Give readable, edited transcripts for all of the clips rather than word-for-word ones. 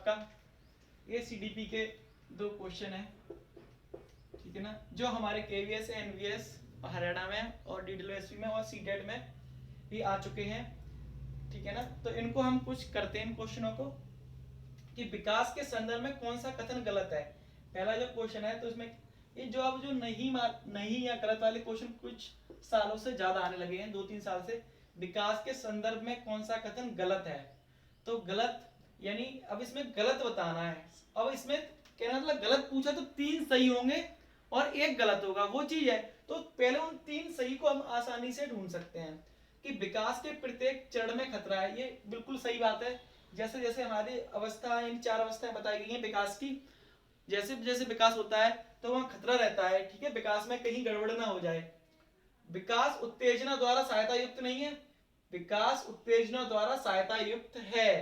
आपका ACDP के 2 question है, ठीक है ना, जो हमारे KVS NVS हरियाणा में और DWSP में और CTET में भी आ चुके हैं, ठीक है ना। तो इनको हम कुछ करते हैं इन क्वेश्चनों को कि विकास के संदर्भ में कौन सा कथन गलत है। पहला जो क्वेश्चन है तो इसमें ये जो अब जो नहीं या गलत वाले क्वेश्चन कुछ सालों से ज्यादा आने लगे हैं, 2-3 साल से। विकास के संदर्भ में कौन सा कथन गलत है, तो गलत यानी अब इसमें गलत बताना है। अब इसमें कहना मतलब गलत पूछा तो 3 सही होंगे और 1 गलत होगा, वो चीज है। तो पहले उन 3 सही को हम आसानी से ढूंढ सकते हैं कि विकास के प्रत्येक चरण में खतरा है, ये बिल्कुल सही बात है। जैसे जैसे हमारी अवस्था, इन 4 अवस्थाएं बताई गई हैं विकास की, जैसे जैसे विकास होता है तो वहां खतरा रहता है, ठीक है, विकास में कहीं गड़बड़ ना हो जाए। विकास उत्तेजना द्वारा सहायता युक्त नहीं है, विकास उत्तेजना द्वारा सहायता युक्त है,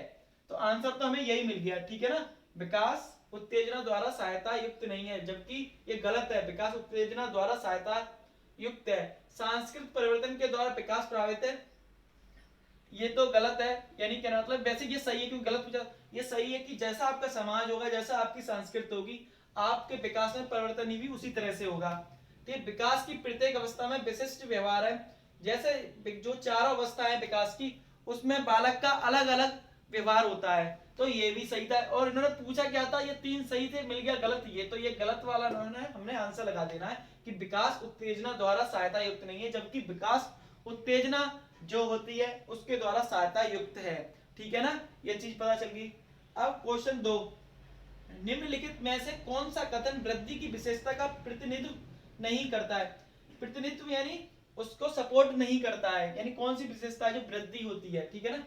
तो आंसर तो हमें यही मिल गया, ठीक है ना। विकास उत्तेजना द्वारा सहायता युक्त नहीं है, जबकि ये गलत है, विकास उत्तेजना द्वारा सहायता युक्त है। सांस्कृतिक परिवर्तन के द्वारा विकास प्रभावित है, ये तो गलत है। यानी क्या मतलब, वैसे ये सही है क्योंकि गलत पूछा, ये सही है कि जैसा आपका समाज होगा, जैसा आपकी संस्कृति होगी, आपके विकास में परिवर्तन भी उसी तरह से होगा। ठीक, विकास की प्रत्येक अवस्था में विशिष्ट व्यवहार है, जैसे जो 4 अवस्था है विकास की, उसमें बालक का अलग अलग व्यवहार होता है, तो ये भी सही था। और इन्होंने पूछा क्या था, ये 3 सही थे, मिल गया गलत, ये तो ये गलत वाला हमने आंसर लगा देना है कि विकास उत्तेजना द्वारा सहायता युक्त नहीं है, जबकि विकास उत्तेजना जो होती है उसके द्वारा सहायता युक्त है, ठीक है ना, ये चीज पता चल गई। अब क्वेश्चन 2, निम्नलिखित में से कौन सा कथन वृद्धि की विशेषता का प्रतिनिधित्व नहीं करता है। प्रतिनिधित्व यानी उसको सपोर्ट नहीं करता है, यानी कौन सी विशेषता है जो वृद्धि होती है, ठीक है ना।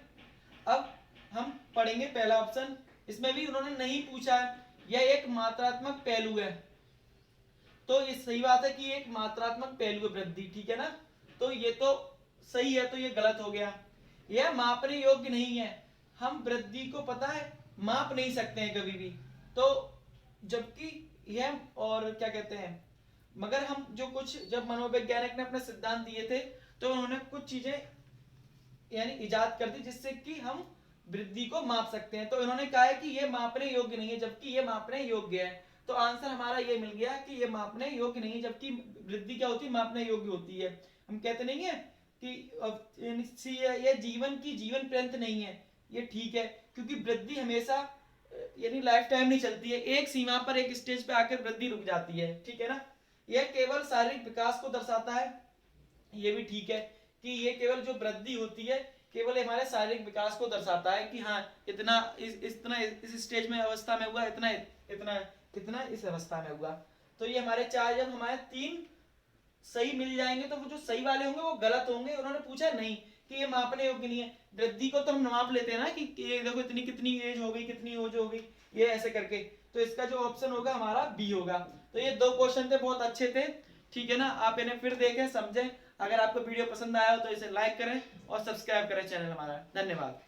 अब हम पढ़ेंगे पहला ऑप्शन, इसमें भी उन्होंने नहीं पूछा है, यह एक मात्रात्मक पहलू है, तो ये सही बात है कि एक मात्रात्मक पहलू है वृद्धि, ठीक है ना, तो ये तो सही है, तो ये गलत हो गया। यह मापने योग्य नहीं है, हम वृद्धि को पता है माप नहीं सकते हैं कभी भी, तो जबकि यह और क्या कहते हैं, मगर हम जो कुछ जब मनोवैज्ञानिक ने अपने सिद्धांत दिए थे तो उन्होंने कुछ चीजें यानी इजाद कर दी जिससे कि हम वृद्धि को माप सकते हैं, तो इन्होंने कहा है कि यह मापने योग्य नहीं है, जबकि यह मापने योग्य है, तो आंसर हमारा ये मिल गया कि यह मापने योग्य नहीं है, जबकि वृद्धि क्या होती है, मापने योग्य होती है। हम कहते नहीं है कि ये जीवन की जीवन पर्यंत नहीं है, ये ठीक है, क्योंकि वृद्धि हमेशा यानी लाइफ टाइम नहीं चलती है, एक सीमा पर एक स्टेज पे आकर वृद्धि रुक जाती है, ठीक है ना। यह केवल शारीरिक विकास को दर्शाता है, ये भी ठीक है कि ये केवल जो वृद्धि होती है केवल हमारे शारीरिक विकास को दर्शाता है कि हाँ इतना इस स्टेज में अवस्था में हुआ, इतना इतना इतना इस अवस्था में हुआ। तो ये हमारे 4, जब हमारे 3 सही मिल जाएंगे तो वो जो सही वाले होंगे वो गलत होंगे। उन्होंने पूछा नहीं कि ये मापने योग्य नहीं है, वृद्धि को तो हम माप लेते हैं ना कि ये देखो इतनी कितनी एज हो गई, कितनी एज हो गई, ये ऐसे करके, तो इसका जो ऑप्शन होगा हमारा बी होगा। तो ये 2 क्वेश्चन थे, बहुत अच्छे थे, ठीक है ना। आप इन्हें फिर देखें, समझें। अगर आपको वीडियो पसंद आया हो तो इसे लाइक करें और सब्सक्राइब करें चैनल हमारा। धन्यवाद।